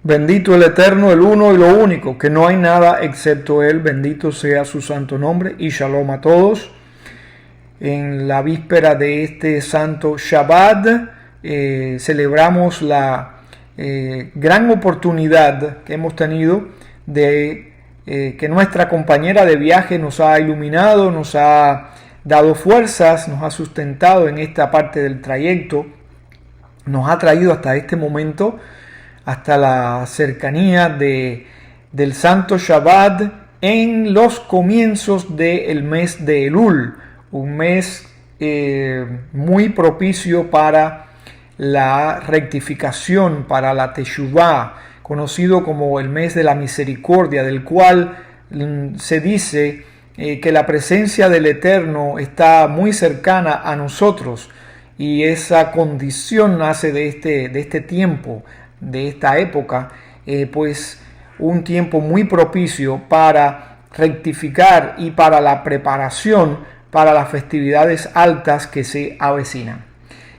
Bendito el Eterno, el uno y lo único, que no hay nada excepto Él. Bendito sea su santo nombre y shalom a todos. En la víspera de este santo Shabbat celebramos la gran oportunidad que hemos tenido de que nuestra compañera de viaje nos ha iluminado, nos ha dado fuerzas, nos ha sustentado en esta parte del trayecto, nos ha traído hasta este momento, hasta la cercanía del santo Shabbat en los comienzos del mes de Elul, un mes muy propicio para la rectificación, para la Teshuvah, conocido como el mes de la misericordia, del cual se dice que la presencia del Eterno está muy cercana a nosotros, y esa condición nace de este tiempo, de esta época, pues un tiempo muy propicio para rectificar y para la preparación para las festividades altas que se avecinan.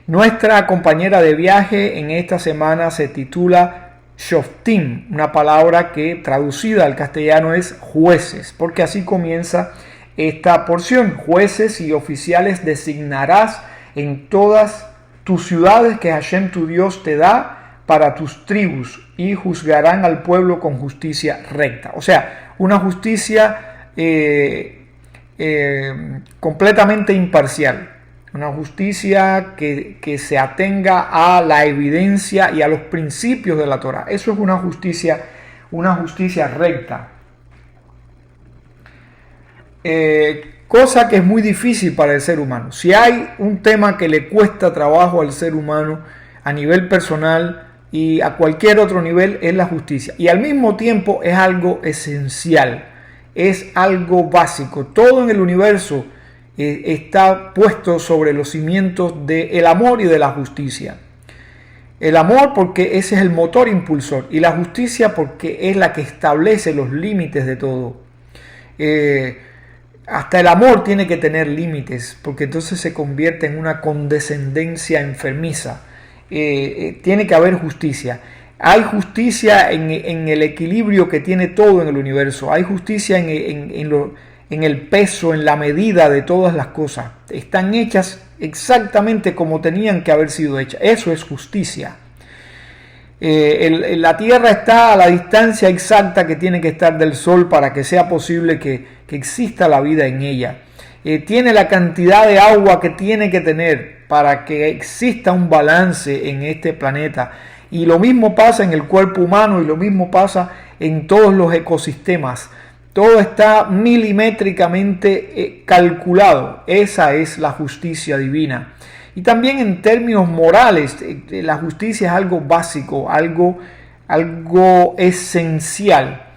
Nuestra compañera de viaje en esta semana se titula Shoftim, una palabra que traducida al castellano es jueces, porque así comienza esta porción. Jueces y oficiales designarás en todas tus ciudades que Hashem tu Dios te da para tus tribus, y juzgarán al pueblo con justicia recta. O sea, una justicia completamente imparcial, una justicia que se atenga a la evidencia y a los principios de la Torah. Eso es una justicia recta. Cosa que es muy difícil para el ser humano. Si hay un tema que le cuesta trabajo al ser humano a nivel personal y a cualquier otro nivel, es la justicia. Y al mismo tiempo es algo esencial, es algo básico. Todo en el universo está puesto sobre los cimientos del amor y de la justicia. El amor porque ese es el motor impulsor, y la justicia porque es la que establece los límites de todo. Hasta el amor tiene que tener límites, porque entonces se convierte en una condescendencia enfermiza. Tiene que haber justicia. Hay justicia en el equilibrio que tiene todo en el universo. Hay justicia en el peso, en la medida de todas las cosas. Están hechas exactamente como tenían que haber sido hechas. Eso es justicia. La tierra está a la distancia exacta que tiene que estar del sol para que sea posible que exista la vida en ella. Tiene la cantidad de agua que tiene que tener para que exista un balance en este planeta. Y lo mismo pasa en el cuerpo humano, y lo mismo pasa en todos los ecosistemas. Todo está milimétricamente calculado. Esa es la justicia divina. Y también en términos morales, la justicia es algo básico, algo esencial.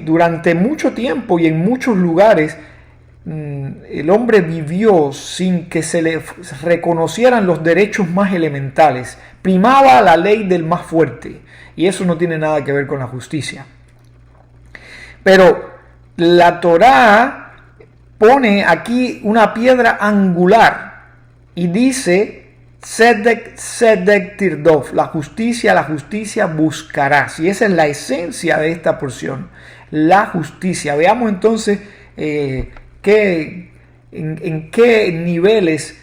Durante mucho tiempo y en muchos lugares, el hombre vivió sin que se le reconocieran los derechos más elementales. Primaba la ley del más fuerte, y eso no tiene nada que ver con la justicia. Pero la Torá pone aquí una piedra angular y dice Tzedek, Tzedek Tirdof, la justicia buscarás. Y esa es la esencia de esta porción, la justicia. Veamos entonces en qué niveles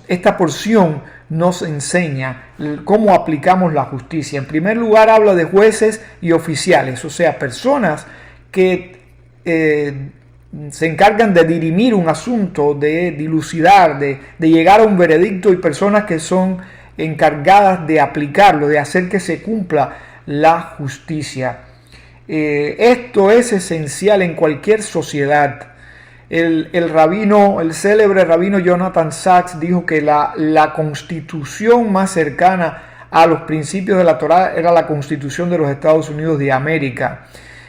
esta porción nos enseña cómo aplicamos la justicia. En primer lugar, habla de jueces y oficiales, o sea, personas que se encargan de dirimir un asunto, de dilucidar, de llegar a un veredicto, y personas que son encargadas de aplicarlo, de hacer que se cumpla la justicia. Esto es esencial en cualquier sociedad. El célebre rabino Jonathan Sacks dijo que la constitución más cercana a los principios de la Torá era la Constitución de los Estados Unidos de América.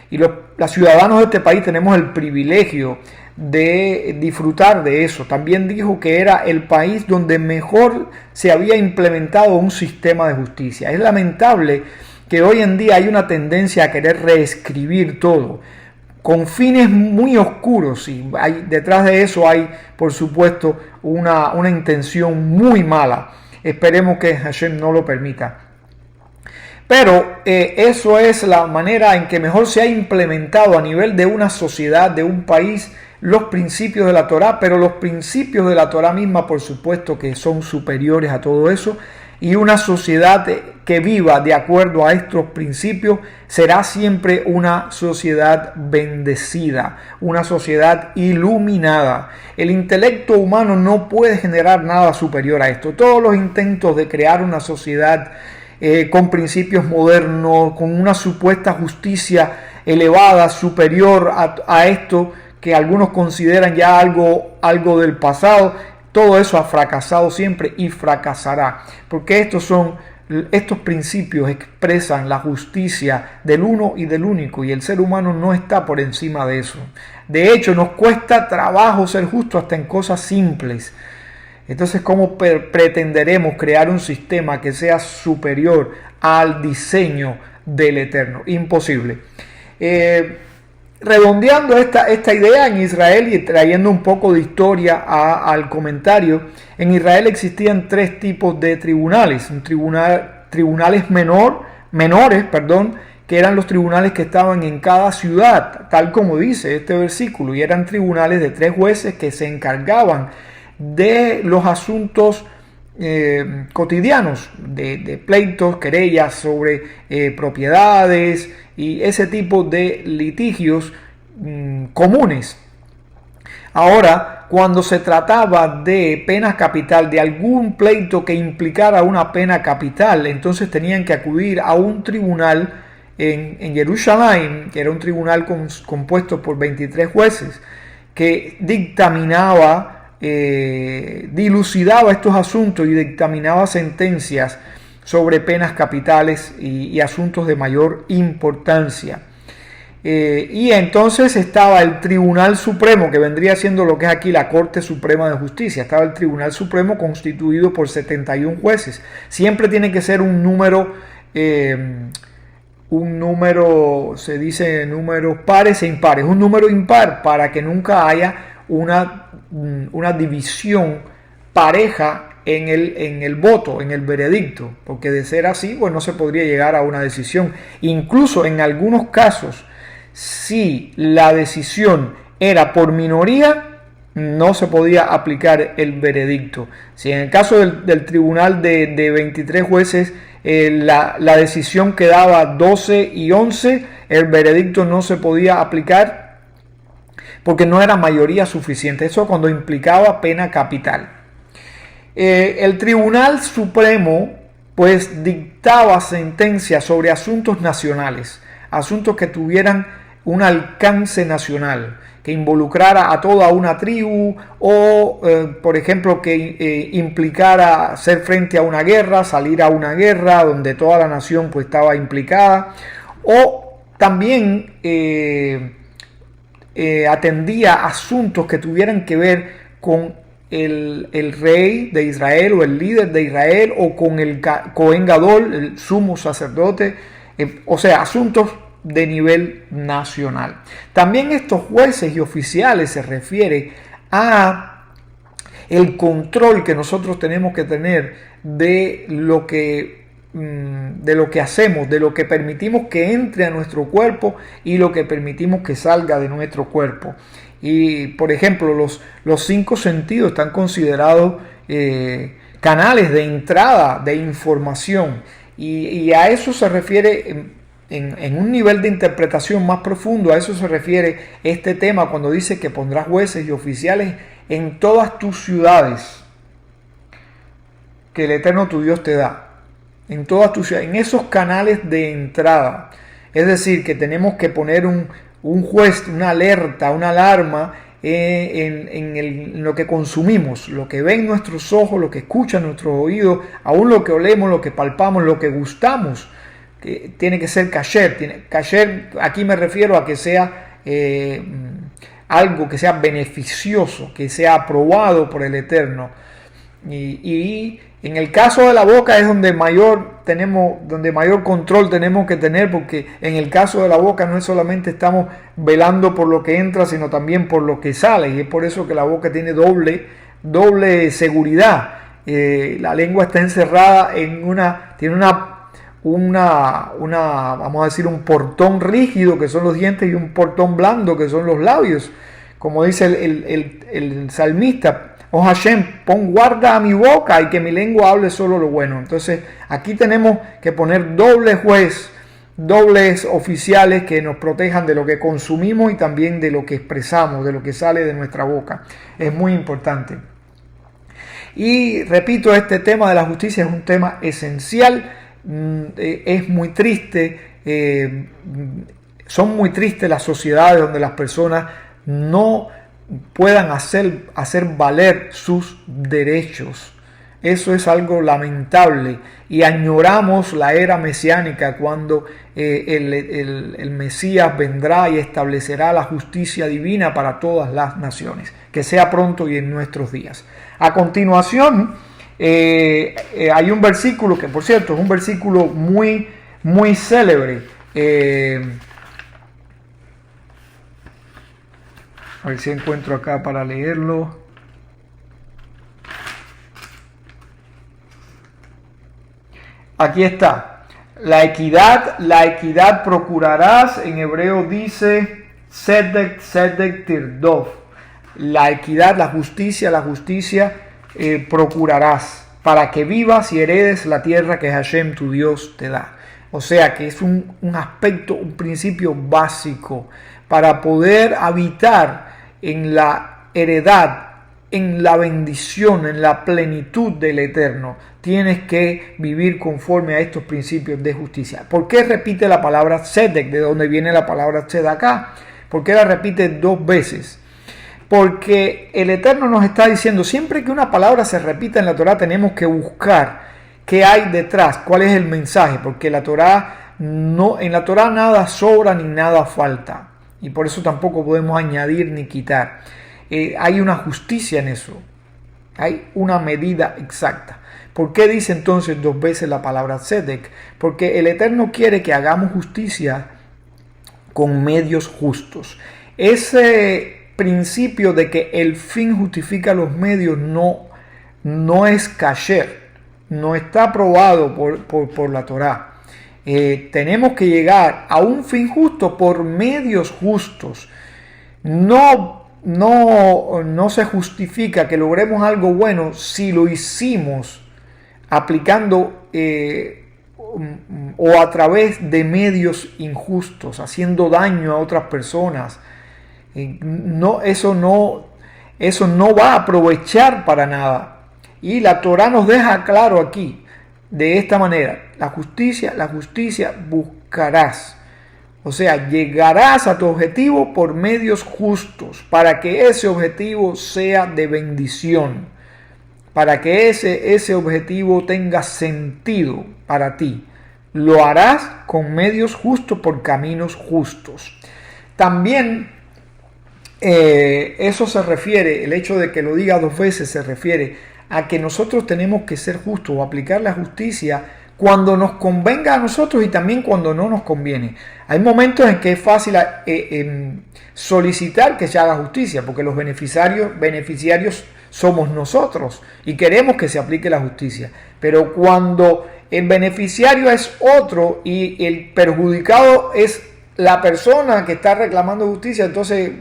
Y los ciudadanos de este país tenemos el privilegio de disfrutar de eso. También dijo que era el país donde mejor se había implementado un sistema de justicia. Es lamentable que hoy en día hay una tendencia a querer reescribir todo con fines muy oscuros, y detrás de eso hay, por supuesto, una intención muy mala. Esperemos que Hashem no lo permita. Pero eso es la manera en que mejor se ha implementado a nivel de una sociedad, de un país, los principios de la Torá, pero los principios de la Torá misma, por supuesto, que son superiores a todo eso. Y una sociedad que viva de acuerdo a estos principios será siempre una sociedad bendecida, una sociedad iluminada. El intelecto humano no puede generar nada superior a esto. Todos los intentos de crear una sociedad con principios modernos, con una supuesta justicia elevada, superior a esto que algunos consideran ya algo del pasado, todo eso ha fracasado siempre y fracasará, porque estos principios expresan la justicia del uno y del único, y el ser humano no está por encima de eso. De hecho, nos cuesta trabajo ser justo hasta en cosas simples. Entonces, ¿cómo pretenderemos crear un sistema que sea superior al diseño del Eterno? Imposible. Redondeando esta idea, en Israel, y trayendo un poco de historia al comentario, en Israel existían tres tipos de tribunales. Tribunales menores, que eran los tribunales que estaban en cada ciudad, tal como dice este versículo, y eran tribunales de 3 jueces que se encargaban de los asuntos cotidianos, de pleitos, querellas sobre propiedades y ese tipo de litigios comunes. Ahora, cuando se trataba de pena capital, de algún pleito que implicara una pena capital, entonces tenían que acudir a un tribunal en Jerusalén, que era un tribunal compuesto por 23 jueces, que dilucidaba estos asuntos y dictaminaba sentencias sobre penas capitales y asuntos de mayor importancia. Y entonces estaba el Tribunal Supremo, que vendría siendo lo que es aquí la Corte Suprema de Justicia. Estaba el Tribunal Supremo constituido por 71 jueces. Siempre tiene que ser un número, se dice números pares e impares, un número impar para que nunca haya una división pareja en el voto, en el veredicto, porque de ser así, pues no se podría llegar a una decisión. Incluso en algunos casos, si la decisión era por minoría, no se podía aplicar el veredicto. Si en el caso del tribunal de 23 jueces, la decisión quedaba 12 y 11, el veredicto no se podía aplicar porque no era mayoría suficiente. Eso cuando implicaba pena capital. El Tribunal Supremo pues dictaba sentencias sobre asuntos nacionales, asuntos que tuvieran un alcance nacional, que involucrara a toda una tribu o, por ejemplo, que implicara hacer frente a una guerra, salir a una guerra donde toda la nación pues estaba implicada, o también atendía asuntos que tuvieran que ver con el rey de Israel o el líder de Israel o con el Cohen Gadol, el sumo sacerdote, o sea, asuntos de nivel nacional. También estos jueces y oficiales se refiere a el control que nosotros tenemos que tener de lo que hacemos, de lo que permitimos que entre a nuestro cuerpo y lo que permitimos que salga de nuestro cuerpo. Y por ejemplo, los 5 sentidos están considerados canales de entrada de información, y a eso se refiere en un nivel de interpretación más profundo. A eso se refiere este tema cuando dice que pondrás jueces y oficiales en todas tus ciudades que el Eterno tu Dios te da, en todas tus ciudades, en esos canales de entrada. Es decir, que tenemos que poner un juez, una alerta, una alarma en lo que consumimos, lo que ven nuestros ojos, lo que escuchan nuestros oídos, aún lo que olemos, lo que palpamos, lo que gustamos. Que tiene que ser kasher. Kasher, aquí me refiero a que sea algo que sea beneficioso, que sea aprobado por el Eterno. Y en el caso de la boca es donde mayor control tenemos que tener, porque en el caso de la boca no es solamente estamos velando por lo que entra, sino también por lo que sale, y es por eso que la boca tiene doble seguridad. La lengua está encerrada tiene vamos a decir, un portón rígido que son los dientes y un portón blando que son los labios. Como dice el salmista, oh Hashem, pon guarda a mi boca y que mi lengua hable solo lo bueno. Entonces aquí tenemos que poner doble juez, dobles oficiales que nos protejan de lo que consumimos y también de lo que expresamos, de lo que sale de nuestra boca. Es muy importante. Y repito, este tema de la justicia es un tema esencial. Es muy triste, son muy tristes las sociedades donde las personas no puedan hacer valer sus derechos. Eso es algo lamentable y añoramos la era mesiánica cuando el Mesías vendrá y establecerá la justicia divina para todas las naciones. Que sea pronto y en nuestros días. A continuación, hay un versículo que, por cierto, es un versículo muy, muy célebre. A ver si encuentro acá para leerlo. Aquí está. La equidad procurarás. En hebreo dice Tzedek Tirdov. La equidad, la justicia procurarás para que vivas y heredes la tierra que Hashem tu Dios te da. O sea que es un aspecto, un principio básico para poder habitar en la heredad, en la bendición, en la plenitud del Eterno. Tienes que vivir conforme a estos principios de justicia. ¿Por qué repite la palabra tzedek? ¿De dónde viene la palabra tzedakah? ¿Por qué la repite 2 veces? Porque el Eterno nos está diciendo, siempre que una palabra se repita en la Torá, tenemos que buscar qué hay detrás, cuál es el mensaje, porque en la Torá nada sobra ni nada falta, y por eso tampoco podemos añadir ni quitar. Hay una justicia en eso, hay una medida exacta. ¿Por qué dice entonces 2 veces la palabra tzedek? Porque el Eterno quiere que hagamos justicia con medios justos. Ese principio de que el fin justifica los medios no es kasher, no está aprobado por la Torá. Tenemos que llegar a un fin justo por medios justos. No se justifica que logremos algo bueno si lo hicimos aplicando o a través de medios injustos, haciendo daño a otras personas. Eso no va a aprovechar para nada. Y la Torá nos deja claro aquí, de esta manera, la justicia buscarás. O sea, llegarás a tu objetivo por medios justos, para que ese objetivo sea de bendición, para que ese objetivo tenga sentido para ti. Lo harás con medios justos, por caminos justos. También eso se refiere, el hecho de que lo diga 2 veces se refiere a que nosotros tenemos que ser justos o aplicar la justicia cuando nos convenga a nosotros y también cuando no nos conviene. Hay momentos en que es fácil solicitar que se haga justicia, porque los beneficiarios somos nosotros y queremos que se aplique la justicia. Pero cuando el beneficiario es otro y el perjudicado es la persona que está reclamando justicia, entonces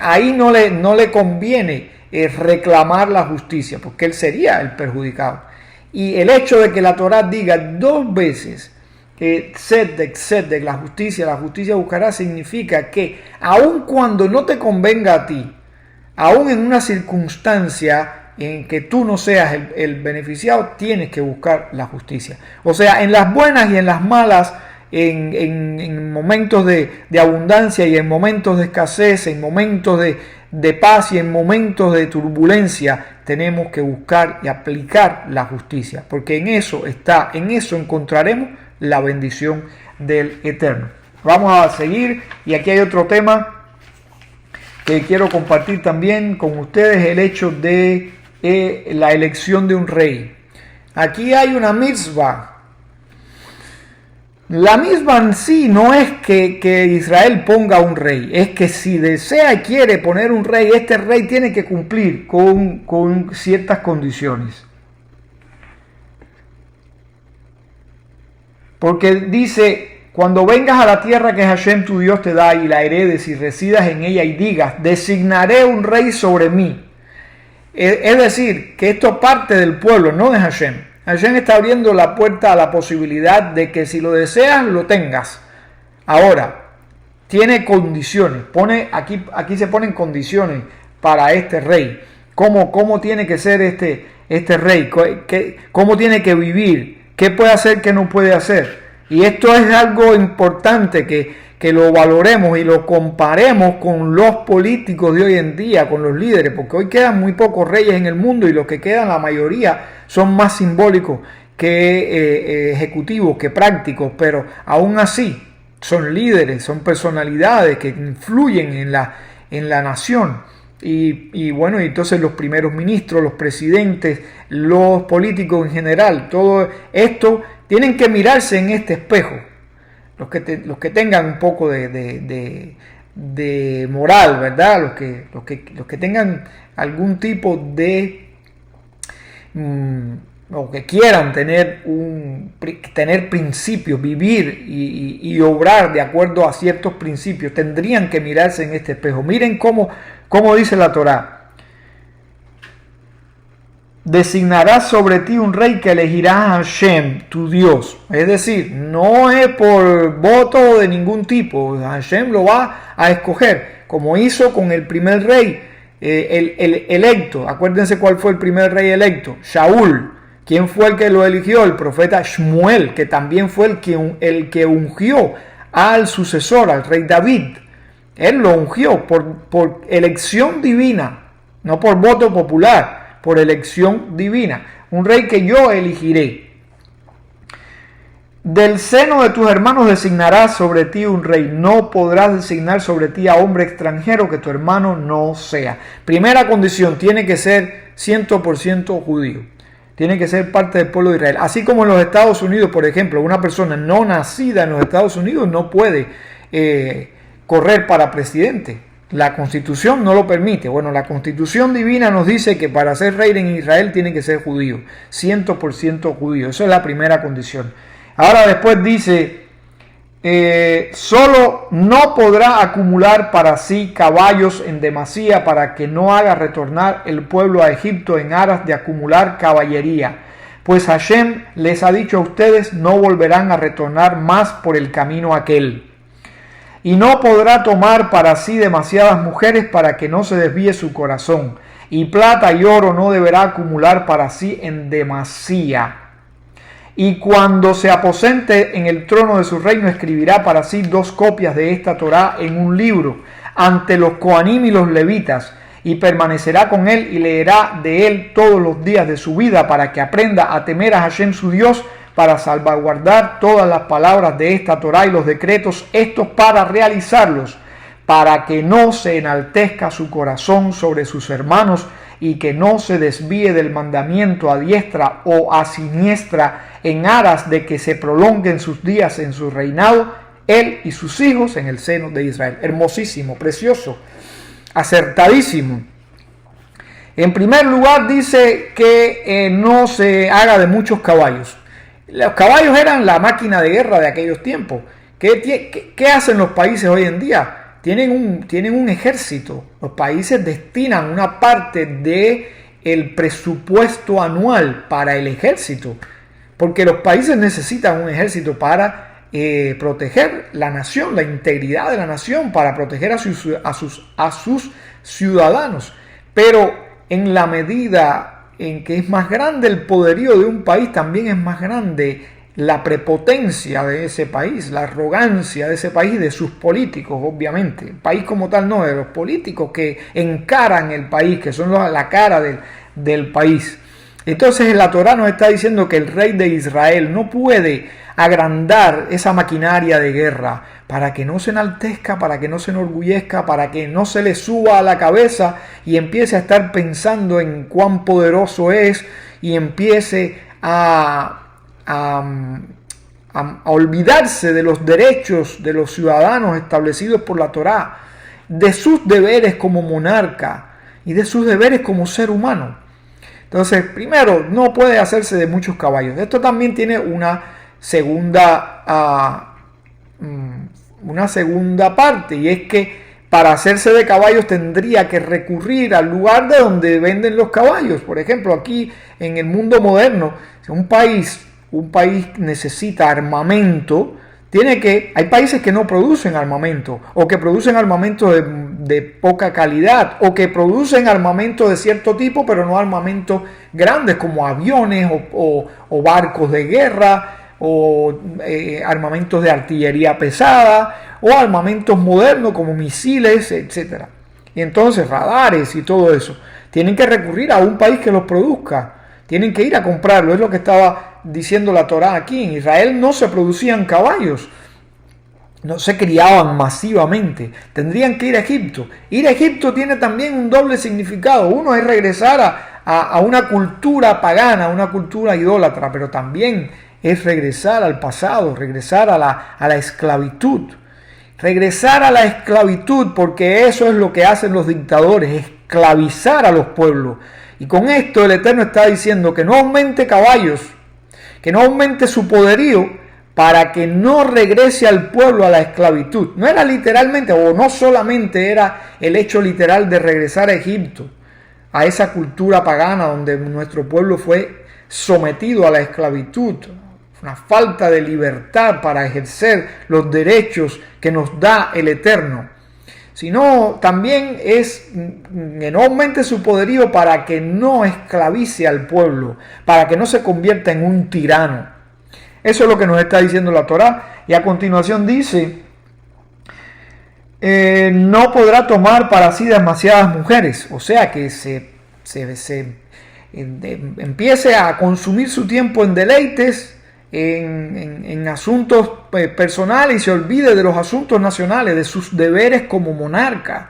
ahí no le conviene reclamar la justicia, porque él sería el perjudicado. Y el hecho de que la Torá diga 2 veces tzedek, la justicia buscará, significa que aun cuando no te convenga a ti, aun en una circunstancia en que tú no seas el beneficiado, tienes que buscar la justicia. O sea, en las buenas y en las malas, en momentos de abundancia y en momentos de escasez, en momentos de paz y en momentos de turbulencia, tenemos que buscar y aplicar la justicia, porque en eso encontraremos la bendición del Eterno. Vamos a seguir, y aquí hay otro tema que quiero compartir también con ustedes, el hecho de la elección de un rey. Aquí hay una mitzvah. La misma en sí no es que Israel ponga un rey, es que si desea y quiere poner un rey, este rey tiene que cumplir con ciertas condiciones. Porque dice, cuando vengas a la tierra que Hashem tu Dios te da y la heredes y residas en ella y digas, designaré un rey sobre mí. Es decir, que esto parte del pueblo, no de Hashem. Hashem está abriendo la puerta a la posibilidad de que si lo deseas, lo tengas. Ahora, tiene condiciones. Aquí se ponen condiciones para este rey. ¿Cómo tiene que ser este rey? ¿Cómo tiene que vivir? ¿Qué puede hacer? ¿Qué no puede hacer? Y esto es algo importante que lo valoremos y lo comparemos con los políticos de hoy en día, con los líderes, porque hoy quedan muy pocos reyes en el mundo y los que quedan, la mayoría, son más simbólicos que ejecutivos, que prácticos, pero aún así son líderes, son personalidades que influyen en la nación. Y bueno, entonces los primeros ministros, los presidentes, los políticos en general, todo esto tienen que mirarse en este espejo. Los que tengan un poco de moral, ¿verdad? Los que tengan algún tipo de o que quieran tener principios, vivir y obrar de acuerdo a ciertos principios, tendrían que mirarse en este espejo. Miren cómo dice la Torá. Designarás sobre ti un rey que elegirá a Hashem, tu Dios. Es decir, no es por voto de ningún tipo. Hashem lo va a escoger, como hizo con el primer rey, el electo. Acuérdense cuál fue el primer rey electo, Shaul. ¿Quién fue el que lo eligió? El profeta Shmuel, que también fue el que ungió al sucesor, al rey David. Él lo ungió por elección divina, no por voto popular. Por elección divina, un rey que yo elegiré. Del seno de tus hermanos designarás sobre ti un rey. No podrás designar sobre ti a hombre extranjero que tu hermano no sea. Primera condición, tiene que ser 100% judío. Tiene que ser parte del pueblo de Israel. Así como en los Estados Unidos, por ejemplo, una persona no nacida en los Estados Unidos no puede correr para presidente. La Constitución no lo permite. Bueno, la Constitución divina nos dice que para ser rey en Israel tiene que ser judío, 100% judío. Esa es la primera condición. Ahora después dice, solo no podrá acumular para sí caballos en demasía para que no haga retornar el pueblo a Egipto en aras de acumular caballería. Pues Hashem les ha dicho a ustedes, no volverán a retornar más por el camino aquel. Y no podrá tomar para sí demasiadas mujeres para que no se desvíe su corazón. Y plata y oro no deberá acumular para sí en demasía. Y cuando se aposente en el trono de su reino, escribirá para sí 2 copias de esta Torá en un libro ante los Coanim y los levitas. Y permanecerá con él y leerá de él todos los días de su vida para que aprenda a temer a Hashem su Dios, para salvaguardar todas las palabras de esta Torá y los decretos, estos para realizarlos, para que no se enaltezca su corazón sobre sus hermanos y que no se desvíe del mandamiento a diestra o a siniestra en aras de que se prolonguen sus días en su reinado, él y sus hijos en el seno de Israel. Hermosísimo, precioso, acertadísimo. En primer lugar dice que no se haga de muchos caballos. Los caballos eran la máquina de guerra de aquellos tiempos. ¿Qué hacen los países hoy en día? Tienen un ejército. Los países destinan una parte del presupuesto anual para el ejército. Porque los países necesitan un ejército para proteger la nación, la integridad de la nación, para proteger a sus ciudadanos. Pero en la medida en que es más grande el poderío de un país, también es más grande la prepotencia de ese país, la arrogancia de ese país y de sus políticos, obviamente. El país como tal no, de los políticos que encaran el país, que son la cara del país. Entonces la Torá nos está diciendo que el rey de Israel no puede agrandar esa maquinaria de guerra para que no se enaltezca, para que no se enorgullezca, para que no se le suba a la cabeza y empiece a estar pensando en cuán poderoso es y empiece a olvidarse de los derechos de los ciudadanos establecidos por la Torá, de sus deberes como monarca y de sus deberes como ser humano. Entonces, primero, no puede hacerse de muchos caballos. Esto también tiene una una segunda parte, y es que para hacerse de caballos tendría que recurrir al lugar de donde venden los caballos. Por ejemplo, aquí en el mundo moderno, si un país necesita armamento, hay países que no producen armamento, o que producen armamento de poca calidad, o que producen armamento de cierto tipo, pero no armamentos grandes como aviones o barcos de guerra, o armamentos de artillería pesada, o armamentos modernos como misiles, etc. Y entonces radares y todo eso. Tienen que recurrir a un país que los produzca. Tienen que ir a comprarlo. Es lo que estaba diciendo la Torá aquí. En Israel no se producían caballos. No se criaban masivamente. Tendrían que ir a Egipto. Ir a Egipto tiene también un doble significado. Uno es regresar a una cultura pagana, a una cultura idólatra, pero también es regresar al pasado, regresar a la esclavitud. Regresar a la esclavitud, porque eso es lo que hacen los dictadores, esclavizar a los pueblos. Y con esto el Eterno está diciendo que no aumente caballos, que no aumente su poderío, para que no regrese al pueblo a la esclavitud. No era literalmente, o no solamente era el hecho literal de regresar a Egipto, a esa cultura pagana donde nuestro pueblo fue sometido a la esclavitud, una falta de libertad para ejercer los derechos que nos da el Eterno, sino también es que no aumente su poderío para que no esclavice al pueblo, para que no se convierta en un tirano. Eso es lo que nos está diciendo la Torá. Y a continuación dice, no podrá tomar para sí demasiadas mujeres, o sea que empiece a consumir su tiempo en deleites, en asuntos personales, y se olvide de los asuntos nacionales, de sus deberes como monarca.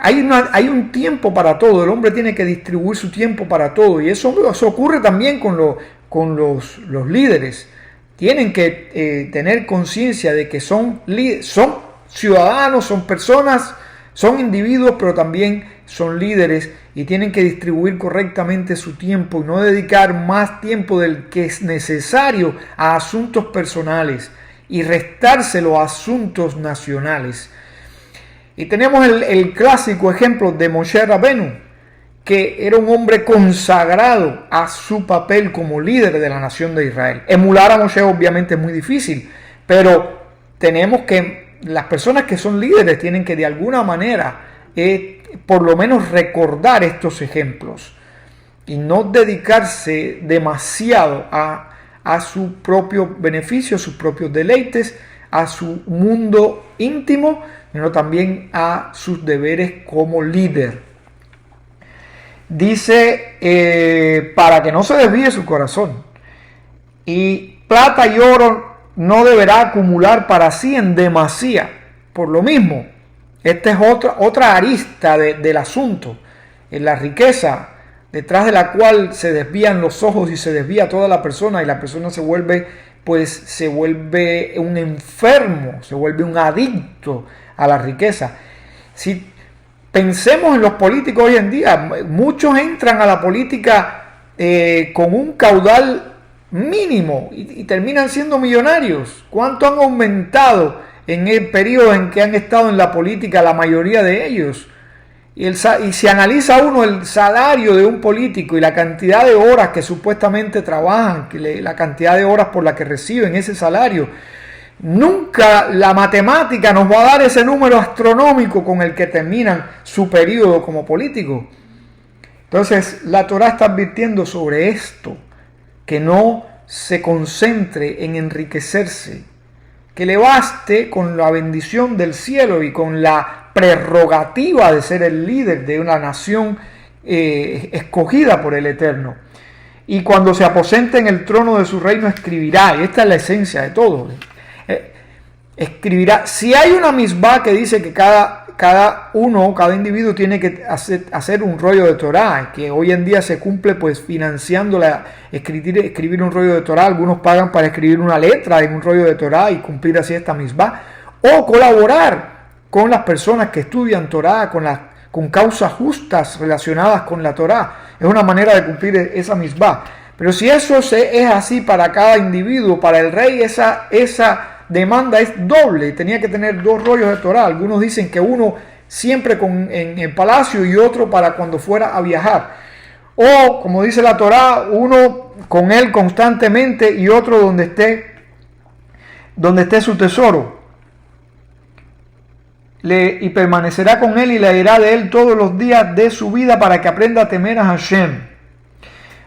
Hay un tiempo para todo. El hombre tiene que distribuir su tiempo para todo, y eso ocurre también con los líderes. Tienen que tener conciencia de que son ciudadanos, son personas, son individuos, pero también son líderes, y tienen que distribuir correctamente su tiempo y no dedicar más tiempo del que es necesario a asuntos personales y restárselo a asuntos nacionales. Y tenemos el clásico ejemplo de Moshe Rabenu, que era un hombre consagrado a su papel como líder de la nación de Israel. Emular a Moshe obviamente es muy difícil, pero tenemos que, las personas que son líderes tienen que de alguna manera por lo menos recordar estos ejemplos y no dedicarse demasiado a su propio beneficio, a sus propios deleites, a su mundo íntimo, sino también a sus deberes como líder. Dice, para que no se desvíe su corazón, y plata y oro no deberá acumular para sí en demasía. Por lo mismo, esta es otra arista del asunto, en la riqueza, detrás de la cual se desvían los ojos y se desvía toda la persona, y la persona se vuelve un enfermo, se vuelve un adicto a la riqueza. Si pensemos en los políticos hoy en día, muchos entran a la política con un caudal mínimo y terminan siendo millonarios. ¿Cuánto han aumentado en el periodo en que han estado en la política la mayoría de ellos? Y si analiza uno el salario de un político y la cantidad de horas que supuestamente trabajan, la cantidad de horas por la que reciben ese salario, nunca la matemática nos va a dar ese número astronómico con el que terminan su periodo como político. Entonces la Torá está advirtiendo sobre esto, que no se concentre en enriquecerse, que le baste con la bendición del cielo y con la prerrogativa de ser el líder de una nación escogida por el Eterno. Y cuando se aposente en el trono de su reino escribirá, y esta es la esencia de todo, escribirá. Si hay una misbah que dice que cada individuo tiene que hacer un rollo de Torá, que hoy en día se cumple pues financiando escribir un rollo de Torá. Algunos pagan para escribir una letra en un rollo de Torá y cumplir así esta misbah, o colaborar con las personas que estudian Torá, con causas justas relacionadas con la Torá. Es una manera de cumplir esa misbah. Pero si eso es así para cada individuo, para el rey esa demanda es doble. Tenía que tener 2 rollos de Torá. Algunos dicen que uno siempre en el palacio y otro para cuando fuera a viajar. O, como dice la Torá, uno con él constantemente y otro donde esté su tesoro. Y permanecerá con él y le dirá de él todos los días de su vida para que aprenda a temer a Hashem.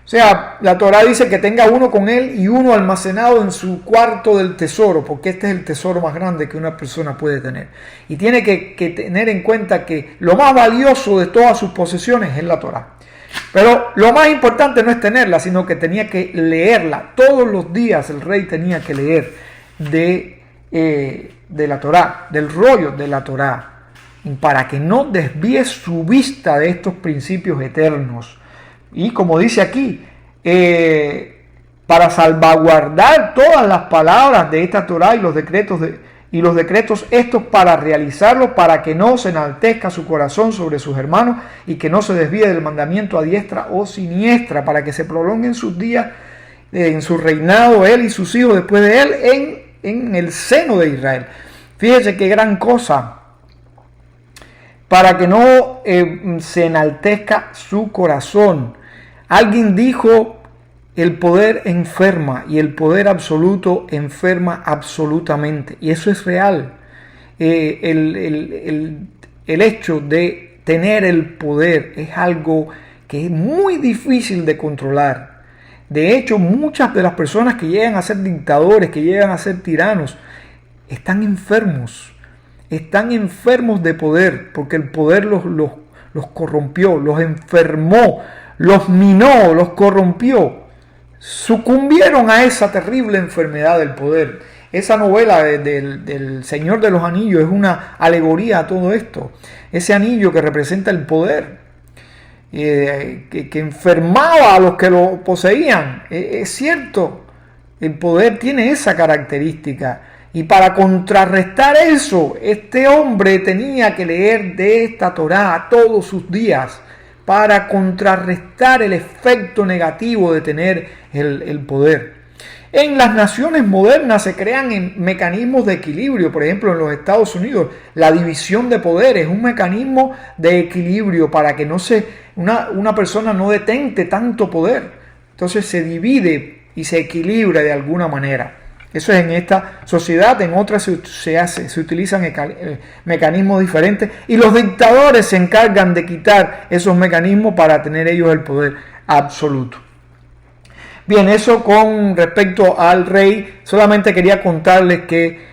O sea, la Torá dice que tenga uno con él y uno almacenado en su cuarto del tesoro, porque este es el tesoro más grande que una persona puede tener. Y tiene que tener en cuenta que lo más valioso de todas sus posesiones es la Torá. Pero lo más importante no es tenerla, sino que tenía que leerla. Todos los días el rey tenía que leer de la Torá, del rollo de la Torá, para que no desvíe su vista de estos principios eternos. Y como dice aquí, para salvaguardar todas las palabras de esta Torá y los decretos estos para realizarlos, para que no se enaltezca su corazón sobre sus hermanos y que no se desvíe del mandamiento a diestra o siniestra, para que se prolonguen sus días en su reinado, él y sus hijos después de él en el seno de Israel. Fíjese qué gran cosa. Para que no se enaltezca su corazón. Alguien dijo, el poder enferma y el poder absoluto enferma absolutamente. Y eso es real. El hecho de tener el poder es algo que es muy difícil de controlar. De hecho, muchas de las personas que llegan a ser dictadores, que llegan a ser tiranos, están enfermos. Están enfermos de poder, porque el poder los corrompió, los enfermó, los minó, los corrompió. Sucumbieron a esa terrible enfermedad del poder. Esa novela del Señor de los Anillos es una alegoría a todo esto. Ese anillo que representa el poder, que enfermaba a los que lo poseían. Es cierto, el poder tiene esa característica. Y para contrarrestar eso, este hombre tenía que leer de esta Torá todos sus días para contrarrestar el efecto negativo de tener el poder. En las naciones modernas se crean mecanismos de equilibrio. Por ejemplo, en los Estados Unidos, la división de poderes es un mecanismo de equilibrio para que una persona no detente tanto poder. Entonces se divide y se equilibra de alguna manera. Eso es en esta sociedad. En otras se utilizan mecanismos diferentes y los dictadores se encargan de quitar esos mecanismos para tener ellos el poder absoluto. Bien, eso con respecto al rey. Solamente quería contarles que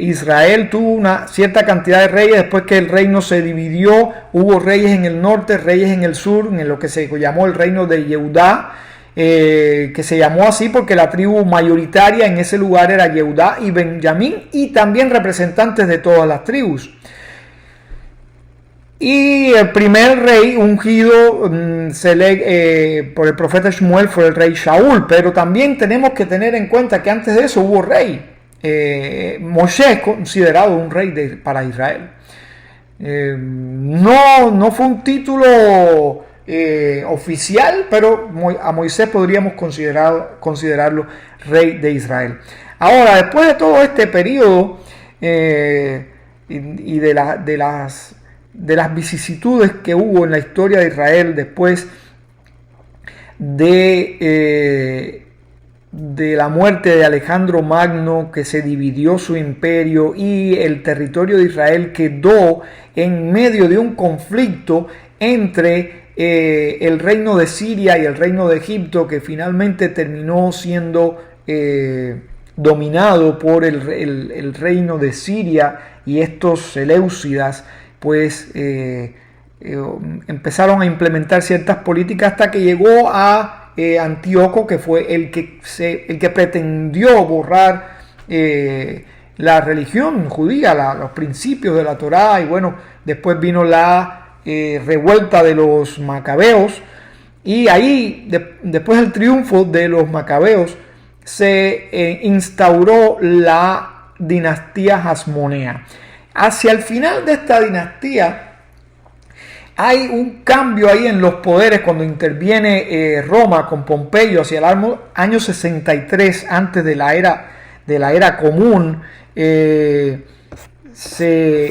Israel tuvo una cierta cantidad de reyes. Después que el reino se dividió, hubo reyes en el norte, reyes en el sur, en lo que se llamó el reino de Yehudá. Que se llamó así porque la tribu mayoritaria en ese lugar era Yehudá y Benjamín, y también representantes de todas las tribus. Y el primer rey ungido por el profeta Shmuel fue el rey Shaul, pero también tenemos que tener en cuenta que antes de eso hubo rey. Moshe es considerado un rey para Israel. No fue un título oficial, pero a Moisés podríamos considerarlo rey de Israel. Ahora, después de todo este periodo y de las vicisitudes que hubo en la historia de Israel después de la muerte de Alejandro Magno, que se dividió su imperio y el territorio de Israel quedó en medio de un conflicto entre el reino de Siria y el reino de Egipto, que finalmente terminó siendo dominado por el reino de Siria, y estos seleucidas pues empezaron a implementar ciertas políticas hasta que llegó a Antíoco, que fue el que pretendió borrar la religión judía, los principios de la Torá. Y bueno, después vino la revuelta de los macabeos, y ahí después del triunfo de los macabeos se instauró la dinastía Hasmonea. Hacia el final de esta dinastía, hay un cambio ahí en los poderes cuando interviene Roma con Pompeyo hacia el año 63 antes de la era común.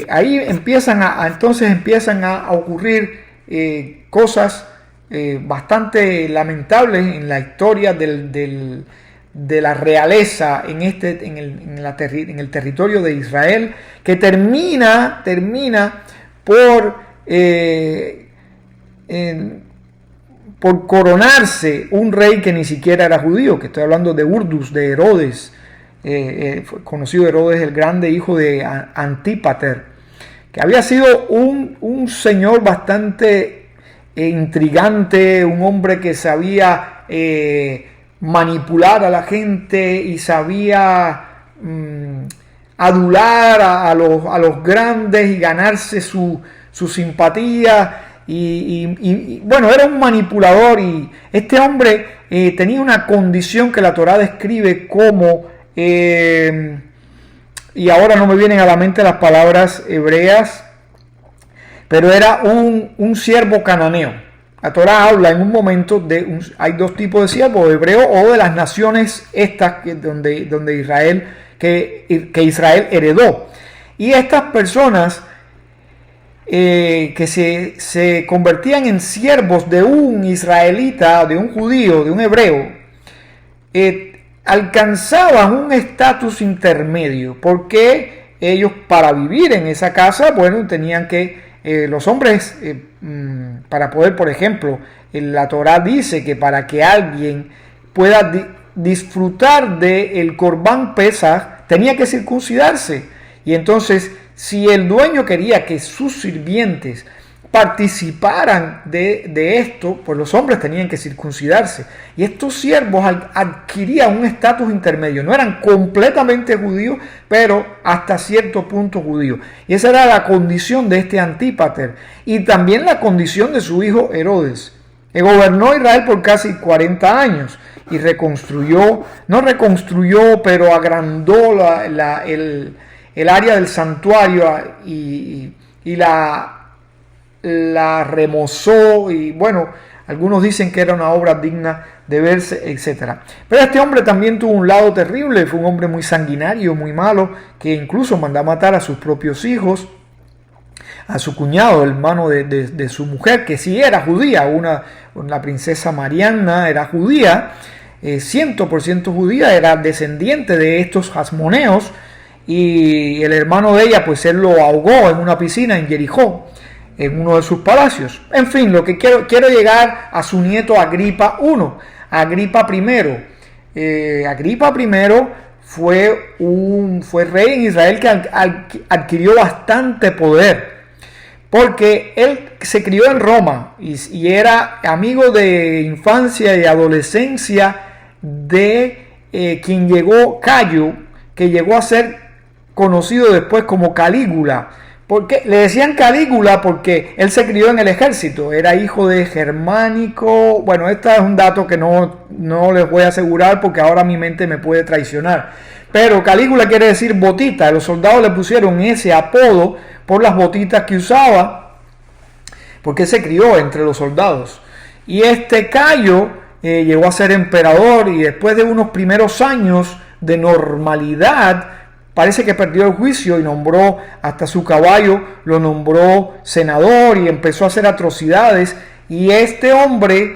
Ahí entonces empiezan a ocurrir cosas bastante lamentables en la historia de la realeza en el territorio de Israel, que termina por coronarse un rey que ni siquiera era judío, que estoy hablando de Urdus, de Herodes, conocido Herodes el Grande, hijo de Antípater, que había sido un señor bastante intrigante, un hombre que sabía manipular a la gente y sabía adular a los grandes y ganarse su simpatía. Y bueno, era un manipulador, y este hombre tenía una condición que la Torá describe como, y ahora no me vienen a la mente las palabras hebreas, pero era un siervo cananeo. La Torá habla en un momento hay dos tipos de siervos, hebreo o de las naciones estas donde Israel, que Israel heredó. Y estas personas que se convertían en siervos de un israelita, de un judío, de un hebreo, alcanzaban un estatus intermedio, porque ellos, para vivir en esa casa, bueno, tenían que, los hombres, para poder, por ejemplo, la Torá dice que para que alguien pueda disfrutar del Corbán Pesaj, tenía que circuncidarse. Y entonces, si el dueño quería que sus sirvientes participaran de esto, pues los hombres tenían que circuncidarse. Y estos siervos adquirían un estatus intermedio. No eran completamente judíos, pero hasta cierto punto judíos. Y esa era la condición de este Antípater. Y también la condición de su hijo Herodes, que gobernó Israel por casi 40 años. Y no reconstruyó, pero agrandó el área del santuario y la remozó, y bueno, algunos dicen que era una obra digna de verse, etc. Pero este hombre también tuvo un lado terrible, fue un hombre muy sanguinario, muy malo, que incluso mandó a matar a sus propios hijos, a su cuñado, hermano de su mujer, que sí era judía, la princesa Mariana era judía, 100% judía, era descendiente de estos hasmoneos, y el hermano de ella, pues él lo ahogó en una piscina en Jericó, en uno de sus palacios. En fin, lo que quiero llegar a su nieto Agripa I. Agripa I. Agripa I fue rey en Israel que adquirió bastante poder, porque él se crió en Roma y era amigo de infancia y adolescencia de quien llegó, Cayo, que llegó a ser conocido después como Calígula. Porque le decían Calígula porque él se crió en el ejército, era hijo de Germánico. Bueno, este es un dato que no les voy a asegurar porque ahora mi mente me puede traicionar. Pero Calígula quiere decir botita. Los soldados le pusieron ese apodo por las botitas que usaba, porque se crió entre los soldados. Y este Cayo llegó a ser emperador, y después de unos primeros años de normalidad, parece que perdió el juicio y nombró hasta su caballo, lo nombró senador y empezó a hacer atrocidades. Y este hombre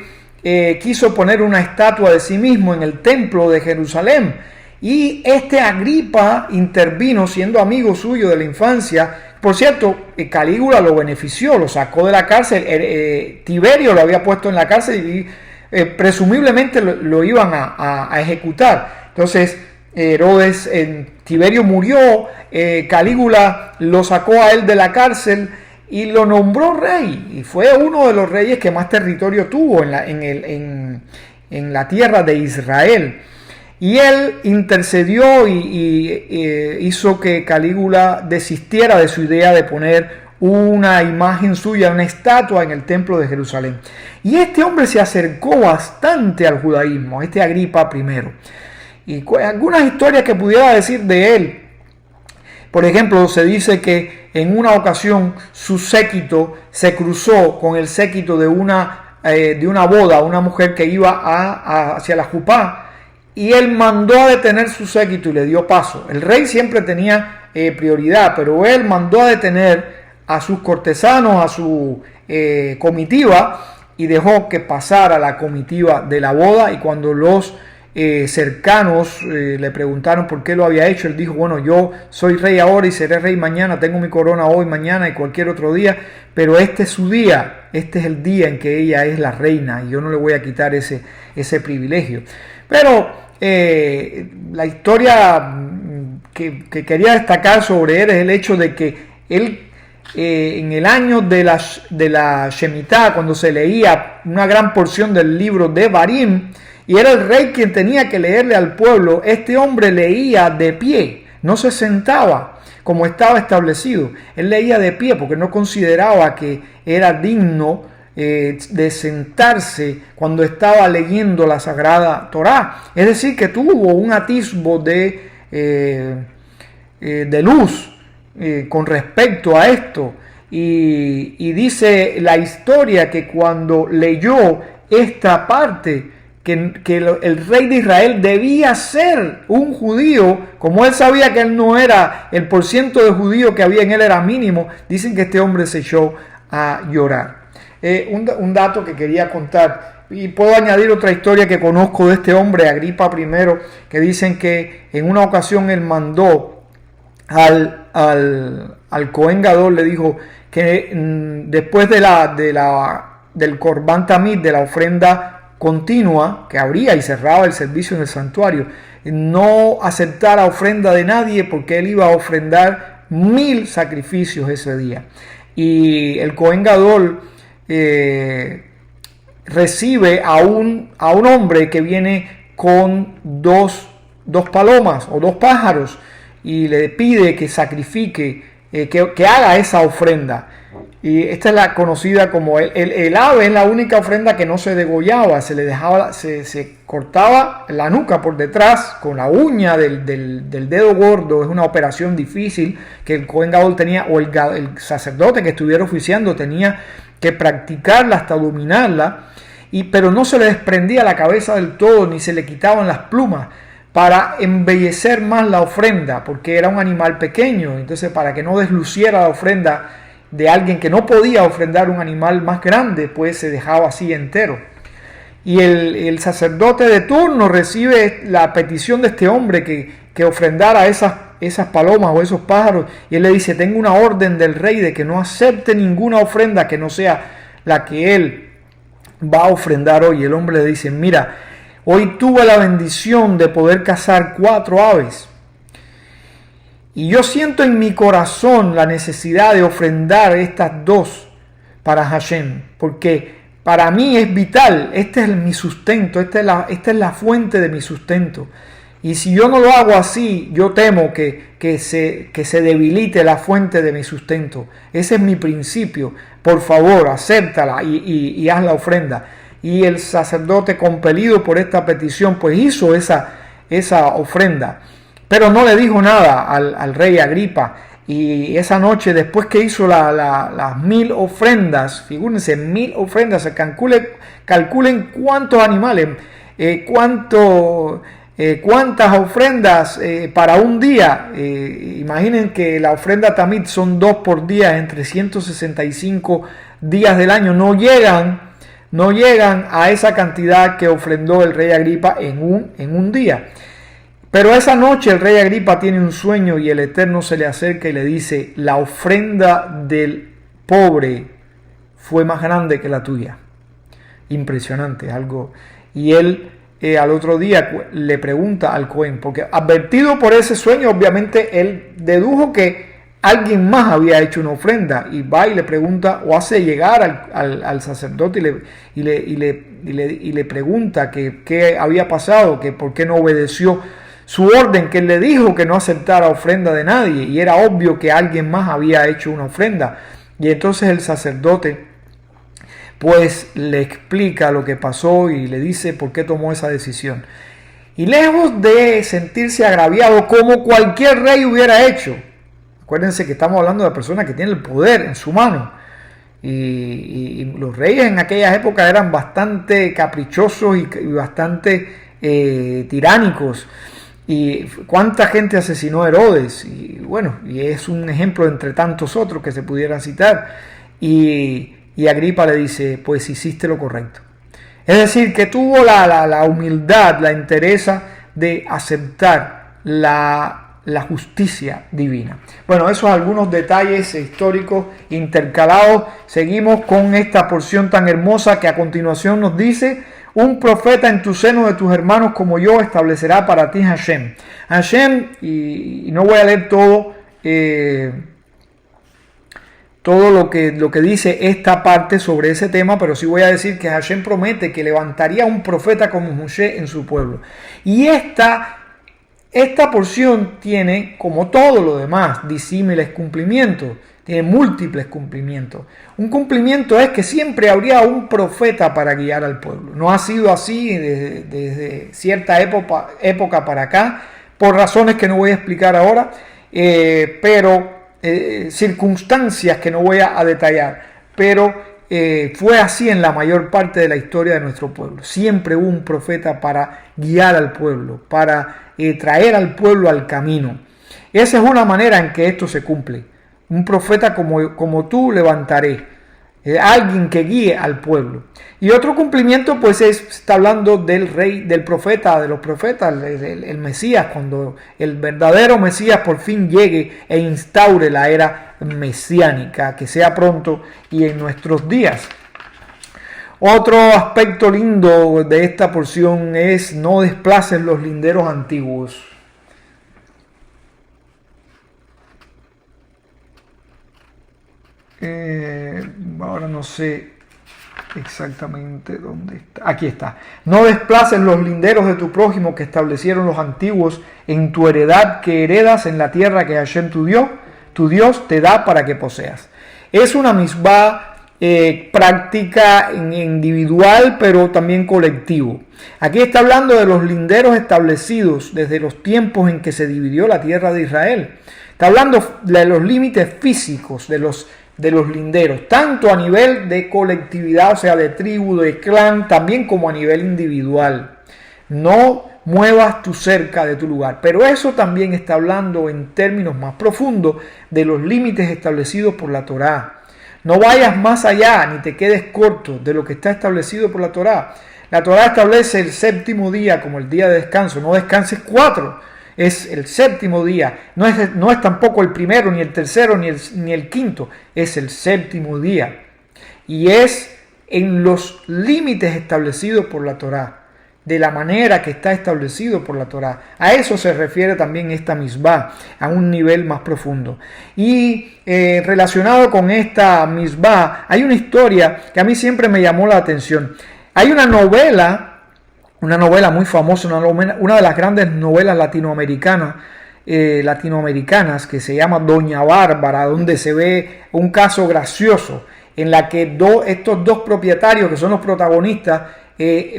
quiso poner una estatua de sí mismo en el templo de Jerusalén. Y este Agripa intervino, siendo amigo suyo de la infancia. Por cierto, Calígula lo benefició, lo sacó de la cárcel. Tiberio lo había puesto en la cárcel y presumiblemente lo iban a ejecutar. Entonces, Tiberio murió, Calígula lo sacó a él de la cárcel y lo nombró rey, y fue uno de los reyes que más territorio tuvo en la tierra de Israel. Y él intercedió y hizo que Calígula desistiera de su idea de poner una imagen suya, una estatua en el templo de Jerusalén. Y este hombre se acercó bastante al judaísmo, este Agripa I. Y algunas historias que pudiera decir de él. Por ejemplo, se dice que en una ocasión su séquito se cruzó con el séquito de una boda, una mujer que iba hacia la jupá, y él mandó a detener su séquito y le dio paso. El rey siempre tenía prioridad, pero él mandó a detener a sus cortesanos, a su comitiva, y dejó que pasara la comitiva de la boda. Y cuando los cercanos le preguntaron por qué lo había hecho, él dijo: bueno, yo soy rey ahora y seré rey mañana, tengo mi corona hoy, mañana y cualquier otro día, pero este es su día, este es el día en que ella es la reina y yo no le voy a quitar ese privilegio. Pero la historia que quería destacar sobre él es el hecho de que él, en el año de la Shemitah, cuando se leía una gran porción del libro de Barim, y era el rey quien tenía que leerle al pueblo, este hombre leía de pie, no se sentaba como estaba establecido. Él leía de pie porque no consideraba que era digno de sentarse cuando estaba leyendo la Sagrada Torá. Es decir, que tuvo un atisbo de luz con respecto a esto. Y dice la historia que cuando leyó esta parte, que el rey de Israel debía ser un judío, como él sabía que él no era, el porciento de judío que había en él era mínimo, dicen que este hombre se echó a llorar. Un dato que quería contar, y puedo añadir otra historia que conozco de este hombre, Agripa I, que dicen que en una ocasión él mandó al Cohen Gadol, le dijo que después del Korban Tamid, de la ofrenda continua que abría y cerraba el servicio en el santuario, no aceptara ofrenda de nadie, porque él iba a ofrendar 1000 sacrificios ese día. Y el Cohen Gadol recibe a un hombre que viene con dos palomas o 2 pájaros y le pide que sacrifique, que haga esa ofrenda. Y esta es la conocida como el ave. Es la única ofrenda que no se degollaba, se le dejaba, se cortaba la nuca por detrás con la uña del dedo gordo. Es una operación difícil que el Cohen Gadol tenía, o el sacerdote que estuviera oficiando tenía que practicarla hasta dominarla, pero no se le desprendía la cabeza del todo, ni se le quitaban las plumas, para embellecer más la ofrenda, porque era un animal pequeño. Entonces, para que no desluciera la ofrenda de alguien que no podía ofrendar un animal más grande, pues se dejaba así entero. Y el sacerdote de turno recibe la petición de este hombre que ofrendara esas palomas o esos pájaros, y él le dice: tengo una orden del rey de que no acepte ninguna ofrenda que no sea la que él va a ofrendar hoy. Y el hombre le dice: mira, hoy tuve la bendición de poder cazar 4 aves, y yo siento en mi corazón la necesidad de ofrendar estas 2 para Hashem, porque para mí es vital. Este es mi sustento, esta es la fuente de mi sustento. Y si yo no lo hago así, yo temo que se debilite la fuente de mi sustento. Ese es mi principio. Por favor, acéptala y haz la ofrenda. Y el sacerdote, compelido por esta petición, pues hizo esa ofrenda. Pero no le dijo nada al rey Agripa. Y esa noche, después que hizo las 1000 ofrendas, figúrense, 1000 ofrendas, se calculen cuántos animales, cuántas ofrendas para un día. Imaginen que la ofrenda Tamid son 2 por día en 365 días del año. No llegan a esa cantidad que ofrendó el rey Agripa en un día. Pero esa noche el rey Agripa tiene un sueño y el Eterno se le acerca y le dice: la ofrenda del pobre fue más grande que la tuya. Impresionante, algo. Y él al otro día le pregunta al Cohen, porque advertido por ese sueño, obviamente él dedujo que alguien más había hecho una ofrenda, y va y le pregunta, o hace llegar al sacerdote y le pregunta que qué había pasado, que por qué no obedeció su orden, que él le dijo que no aceptara ofrenda de nadie, y era obvio que alguien más había hecho una ofrenda. Y entonces el sacerdote pues le explica lo que pasó y le dice por qué tomó esa decisión. Y lejos de sentirse agraviado como cualquier rey hubiera hecho, Acuérdense que estamos hablando de personas que tienen el poder en su mano. Y los reyes en aquellas épocas eran bastante caprichosos y bastante tiránicos. Y cuánta gente asesinó a Herodes. Y bueno, y es un ejemplo entre tantos otros que se pudieran citar. Y Agripa le dice, pues hiciste lo correcto. Es decir, que tuvo la humildad, la entereza de aceptar la justicia divina. Bueno, esos algunos detalles históricos intercalados. Seguimos con esta porción tan hermosa que a continuación nos dice: un profeta en tu seno de tus hermanos como yo establecerá para ti Hashem. Hashem, y no voy a leer todo lo que dice esta parte sobre ese tema, pero sí voy a decir que Hashem promete que levantaría un profeta como Moshe en su pueblo. Y esta porción tiene, como todo lo demás, disímiles cumplimientos, tiene múltiples cumplimientos. Un cumplimiento es que siempre habría un profeta para guiar al pueblo. No ha sido así desde cierta época para acá, por razones que no voy a explicar ahora, pero circunstancias que no voy a detallar, pero fue así en la mayor parte de la historia de nuestro pueblo. Siempre hubo un profeta para guiar al pueblo, para traer al pueblo al camino. Esa es una manera en que esto se cumple. Un profeta como tú levantaré, alguien que guíe al pueblo. Y otro cumplimiento pues está hablando del rey, del profeta, de los profetas, el Mesías, cuando el verdadero Mesías por fin llegue e instaure la era mesiánica, que sea pronto y en nuestros días. Otro aspecto lindo de esta porción es: no desplaces los linderos antiguos. Ahora no sé exactamente dónde está. Aquí está. No desplaces los linderos de tu prójimo que establecieron los antiguos en tu heredad que heredas en la tierra que Hashem tu Dios te da para que poseas. Es una misbah práctica individual, pero también colectivo. Aquí está hablando de los linderos establecidos desde los tiempos en que se dividió la tierra de Israel. Está hablando de los límites físicos de los linderos, tanto a nivel de colectividad, o sea, de tribu, de clan, también como a nivel individual. No muevas tu cerca de tu lugar. Pero eso también está hablando en términos más profundos de los límites establecidos por la Torá. No vayas más allá ni te quedes corto de lo que está establecido por la Torá. La Torá establece el séptimo día como el día de descanso. No descanses 4. Es el séptimo día. No es tampoco el primero, ni el tercero, ni el quinto. Es el séptimo día. Y es en los límites establecidos por la Torá, de la manera que está establecido por la Torá. A eso se refiere también esta misbah, a un nivel más profundo. Y relacionado con esta misbah, hay una historia que a mí siempre me llamó la atención. Hay una novela muy famosa, una de las grandes novelas latinoamericanas que se llama Doña Bárbara, donde se ve un caso gracioso en la que estos dos propietarios, que son los protagonistas,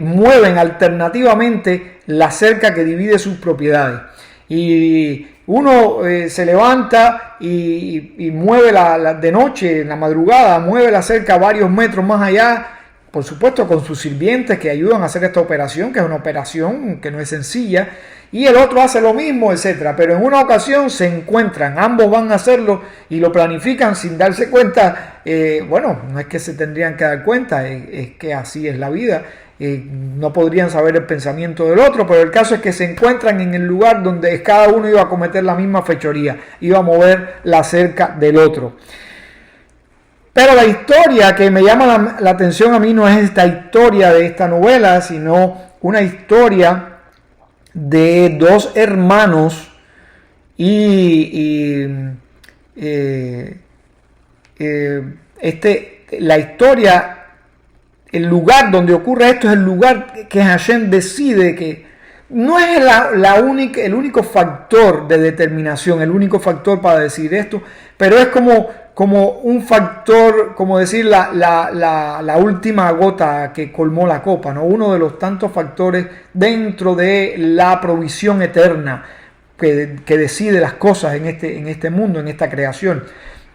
mueven alternativamente la cerca que divide sus propiedades. Y uno se levanta y mueve de noche, en la madrugada, mueve la cerca varios metros más allá, por supuesto con sus sirvientes que ayudan a hacer esta operación, que es una operación que no es sencilla, y el otro hace lo mismo, etcétera. Pero en una ocasión se encuentran, ambos van a hacerlo y lo planifican sin darse cuenta. Bueno, no es que se tendrían que dar cuenta, es que así es la vida. No podrían saber el pensamiento del otro, pero el caso es que se encuentran en el lugar donde cada uno iba a cometer la misma fechoría, iba a mover la cerca del otro. Pero la historia que me llama la atención a mí no es esta historia de esta novela, sino una historia de dos hermanos la historia, el lugar donde ocurre esto es el lugar que Hashem decide que no es el único factor de determinación, el único factor para decidir esto, pero es como un factor, como decir la última gota que colmó la copa, ¿no? Uno de los tantos factores dentro de la provisión eterna que decide las cosas en este mundo, en esta creación.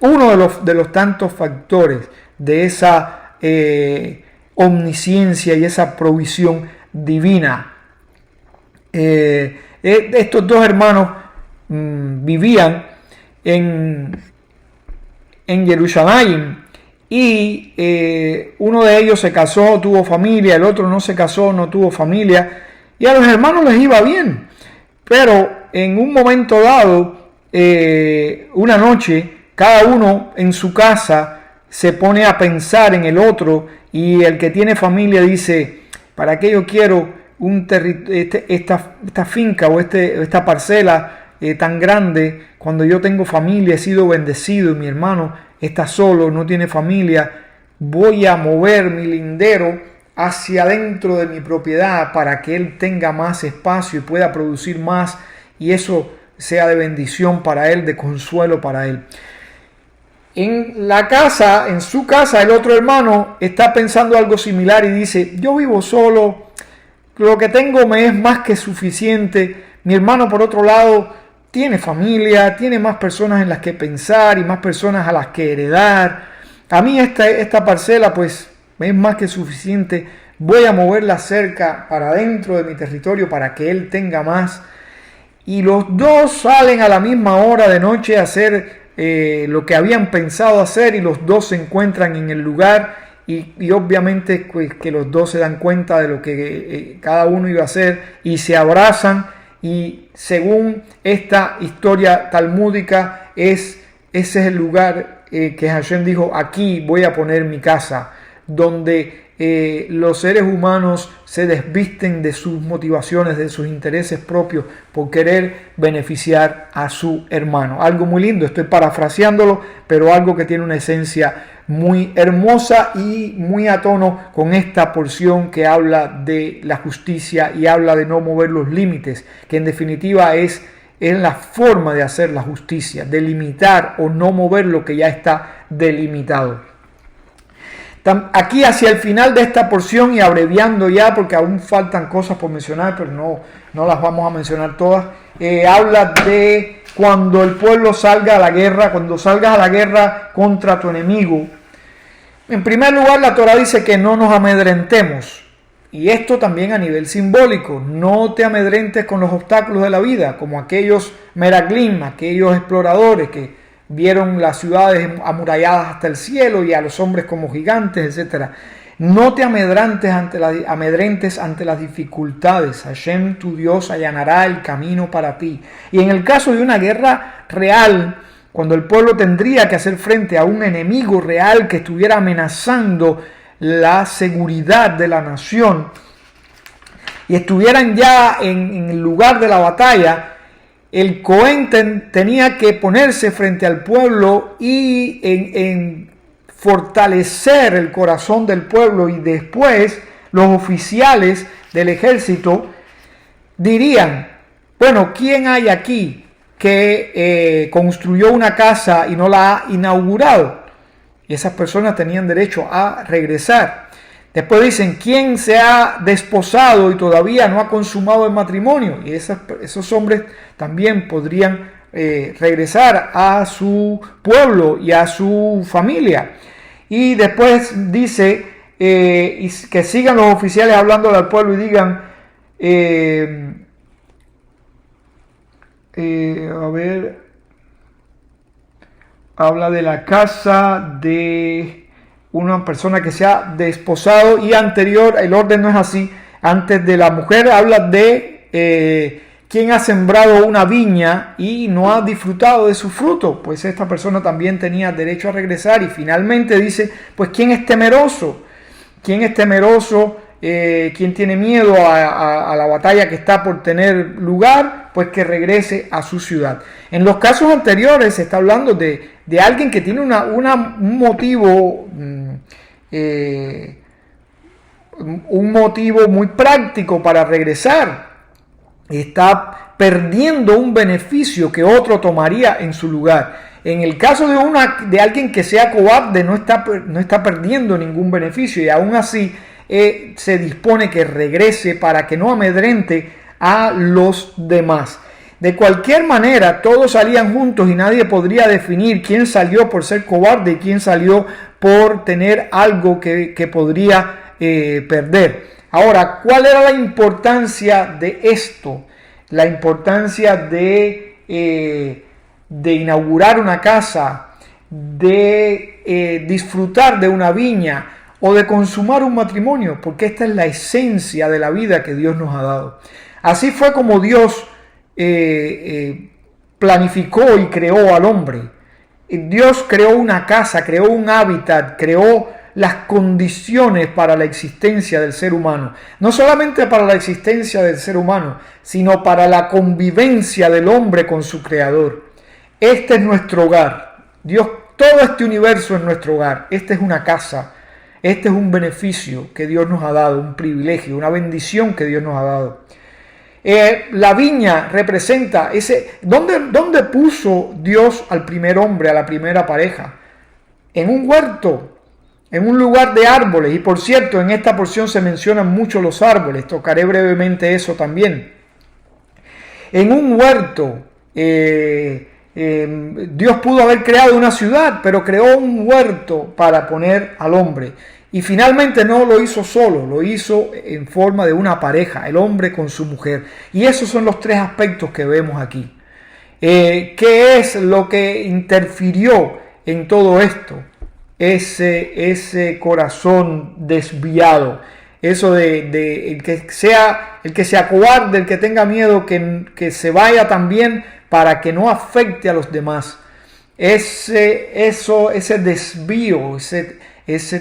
Uno de los tantos factores de esa omnisciencia y esa provisión divina. Estos dos hermanos vivían en Jerusalén y uno de ellos se casó, tuvo familia, el otro no se casó, no tuvo familia, y a los hermanos les iba bien, pero en un momento dado, una noche, cada uno en su casa se pone a pensar en el otro, y el que tiene familia dice: ¿para qué yo quiero esta finca o esta parcela tan grande cuando yo tengo familia, he sido bendecido y mi hermano está solo, no tiene familia? Voy a mover mi lindero hacia adentro de mi propiedad para que él tenga más espacio y pueda producir más, y eso sea de bendición para él, de consuelo para él. En su casa, el otro hermano está pensando algo similar y dice: yo vivo solo, lo que tengo me es más que suficiente. Mi hermano, por otro lado, tiene familia, tiene más personas en las que pensar y más personas a las que heredar. A mí esta parcela pues me es más que suficiente. Voy a mover la cerca para dentro de mi territorio para que él tenga más. Y los dos salen a la misma hora de noche a hacer lo que habían pensado hacer, y los dos se encuentran en el lugar, y obviamente pues, que los dos se dan cuenta de lo que cada uno iba a hacer y se abrazan, y según esta historia talmúdica ese es el lugar que Hashem dijo: aquí voy a poner mi casa, donde los seres humanos se desvisten de sus motivaciones, de sus intereses propios por querer beneficiar a su hermano. Algo muy lindo, estoy parafraseándolo, pero algo que tiene una esencia muy hermosa y muy a tono con esta porción que habla de la justicia y habla de no mover los límites, que en definitiva es la forma de hacer la justicia, de limitar o no mover lo que ya está delimitado. Aquí hacia el final de esta porción, y abreviando ya porque aún faltan cosas por mencionar, pero no las vamos a mencionar todas, habla de cuando el pueblo salga a la guerra, cuando salgas a la guerra contra tu enemigo. En primer lugar, la Torah dice que no nos amedrentemos, y esto también a nivel simbólico: no te amedrentes con los obstáculos de la vida, como aquellos meraglim, aquellos exploradores que vieron las ciudades amuralladas hasta el cielo y a los hombres como gigantes, etc. No te amedrentes ante las dificultades. Hashem, tu Dios, allanará el camino para ti. Y en el caso de una guerra real, cuando el pueblo tendría que hacer frente a un enemigo real que estuviera amenazando la seguridad de la nación, y estuvieran ya en el lugar de la batalla, el Cohen tenía que ponerse frente al pueblo y en fortalecer el corazón del pueblo, y después los oficiales del ejército dirían: bueno, ¿quién hay aquí que construyó una casa y no la ha inaugurado? Y esas personas tenían derecho a regresar. Después dicen: ¿quién se ha desposado y todavía no ha consumado el matrimonio? Y esos hombres también podrían regresar a su pueblo y a su familia. Y después dice que sigan los oficiales hablándole al pueblo y digan: habla de la casa de una persona que se ha desposado, y anterior, el orden no es así, antes de la mujer habla de quien ha sembrado una viña y no ha disfrutado de su fruto, pues esta persona también tenía derecho a regresar. Y finalmente dice: pues ¿quién es temeroso? ¿Quién es temeroso? ¿Quién tiene miedo a la batalla que está por tener lugar? Pues que regrese a su ciudad. En los casos anteriores se está hablando de alguien que tiene un motivo muy práctico para regresar. Está perdiendo un beneficio que otro tomaría en su lugar. En el caso de alguien que sea cobarde, no está perdiendo ningún beneficio, y aún así se dispone que regrese para que no amedrente a los demás. De cualquier manera, todos salían juntos y nadie podría definir quién salió por ser cobarde y quién salió por tener algo que podría perder. Ahora, ¿cuál era la importancia de esto? La importancia de inaugurar una casa, de disfrutar de una viña o de consumar un matrimonio, porque esta es la esencia de la vida que Dios nos ha dado. Así fue como Dios planificó y creó al hombre. Dios creó una casa, creó un hábitat, creó las condiciones para la existencia del ser humano. No solamente para la existencia del ser humano, sino para la convivencia del hombre con su creador. Este es nuestro hogar. Dios, todo este universo es nuestro hogar. Esta es una casa. Este es un beneficio que Dios nos ha dado, un privilegio, una bendición que Dios nos ha dado. La viña representa ¿dónde puso Dios al primer hombre, a la primera pareja? En un huerto, en un lugar de árboles. Y por cierto, en esta porción se mencionan mucho los árboles. Tocaré brevemente eso también. En un huerto, Dios pudo haber creado una ciudad, pero creó un huerto para poner al hombre. Y finalmente no lo hizo solo, lo hizo en forma de una pareja, el hombre con su mujer. Y esos son los tres aspectos que vemos aquí. ¿Qué es lo que interfirió en todo esto? Ese corazón desviado. Eso de el que se acobarde, el que tenga miedo, que se vaya también para que no afecte a los demás. Ese desvío, ese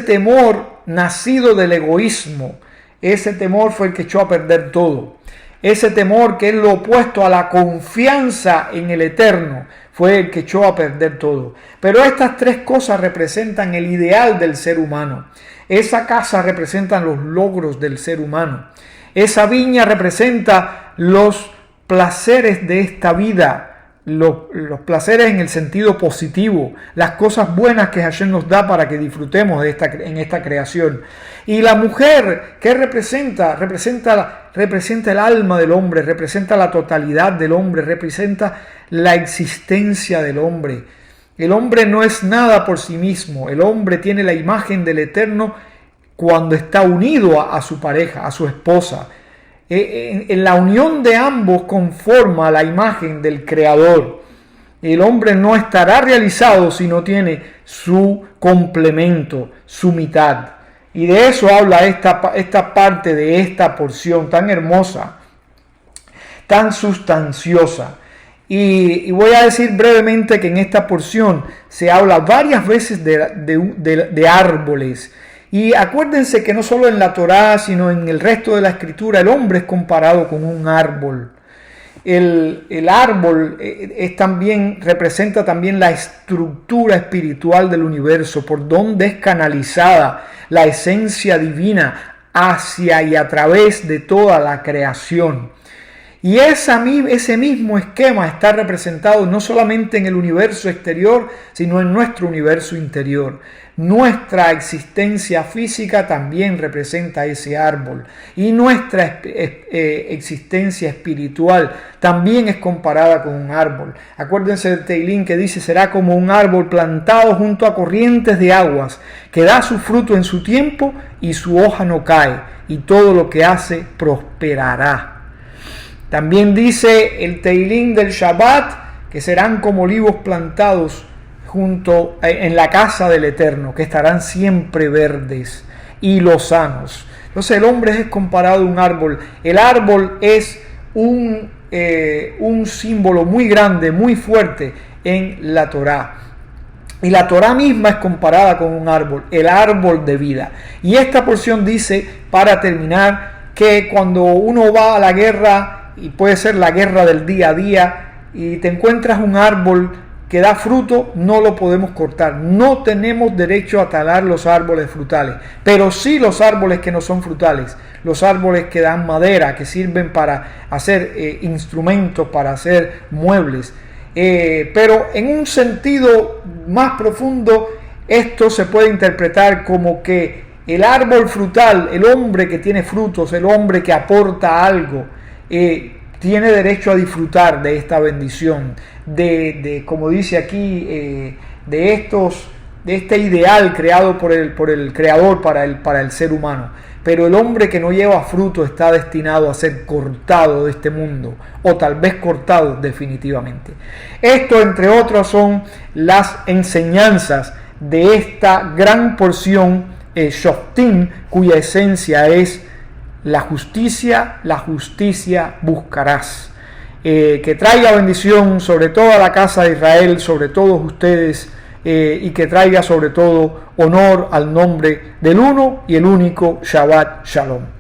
temor nacido del egoísmo, ese temor fue el que echó a perder todo. Ese temor que es lo opuesto a la confianza en el eterno, fue el que echó a perder todo. Pero estas tres cosas representan el ideal del ser humano. Esa casa representa los logros del ser humano. Esa viña representa los placeres de esta vida. Los placeres en el sentido positivo, las cosas buenas que Hashem nos da para que disfrutemos en esta creación. Y la mujer, ¿qué representa? Representa el alma del hombre, representa la totalidad del hombre, representa la existencia del hombre. El hombre no es nada por sí mismo, el hombre tiene la imagen del Eterno cuando está unido a su pareja, a su esposa. En la unión de ambos conforma la imagen del Creador. El hombre no estará realizado si no tiene su complemento, su mitad. Y de eso habla esta parte de esta porción tan hermosa, tan sustanciosa. Y voy a decir brevemente que en esta porción se habla varias veces de árboles. Y acuérdense que no solo en la Torá, sino en el resto de la Escritura, el hombre es comparado con un árbol. El árbol representa también la estructura espiritual del universo, por donde es canalizada la esencia divina hacia y a través de toda la creación. Y ese mismo esquema está representado no solamente en el universo exterior, sino en nuestro universo interior. Nuestra existencia física también representa ese árbol. Y nuestra existencia espiritual también es comparada con un árbol. Acuérdense del Teilín que dice: será como un árbol plantado junto a corrientes de aguas, que da su fruto en su tiempo y su hoja no cae, y todo lo que hace prosperará. También dice el Teilín del Shabbat que serán como olivos plantados en la casa del Eterno, que estarán siempre verdes y lozanos. Entonces el hombre es comparado a un árbol. El árbol es un símbolo muy grande, muy fuerte en la Torá. Y la Torá misma es comparada con un árbol, el árbol de vida. Y esta porción dice, para terminar, que cuando uno va a la guerra, y puede ser la guerra del día a día, y te encuentras un árbol que da fruto, no lo podemos cortar. No tenemos derecho a talar los árboles frutales, pero sí los árboles que no son frutales, los árboles que dan madera, que sirven para hacer instrumentos, para hacer muebles. Pero en un sentido más profundo, esto se puede interpretar como que el árbol frutal, el hombre que tiene frutos, el hombre que aporta algo, tiene derecho a disfrutar de esta bendición, como dice aquí, de este ideal creado por el Creador para el ser humano. Pero el hombre que no lleva fruto está destinado a ser cortado de este mundo, o tal vez cortado definitivamente. Esto, entre otras, son las enseñanzas de esta gran porción Shoftim, cuya esencia es la justicia buscarás. Que traiga bendición sobre toda la casa de Israel, sobre todos ustedes, y que traiga sobre todo honor al nombre del uno y el único Shabbat Shalom.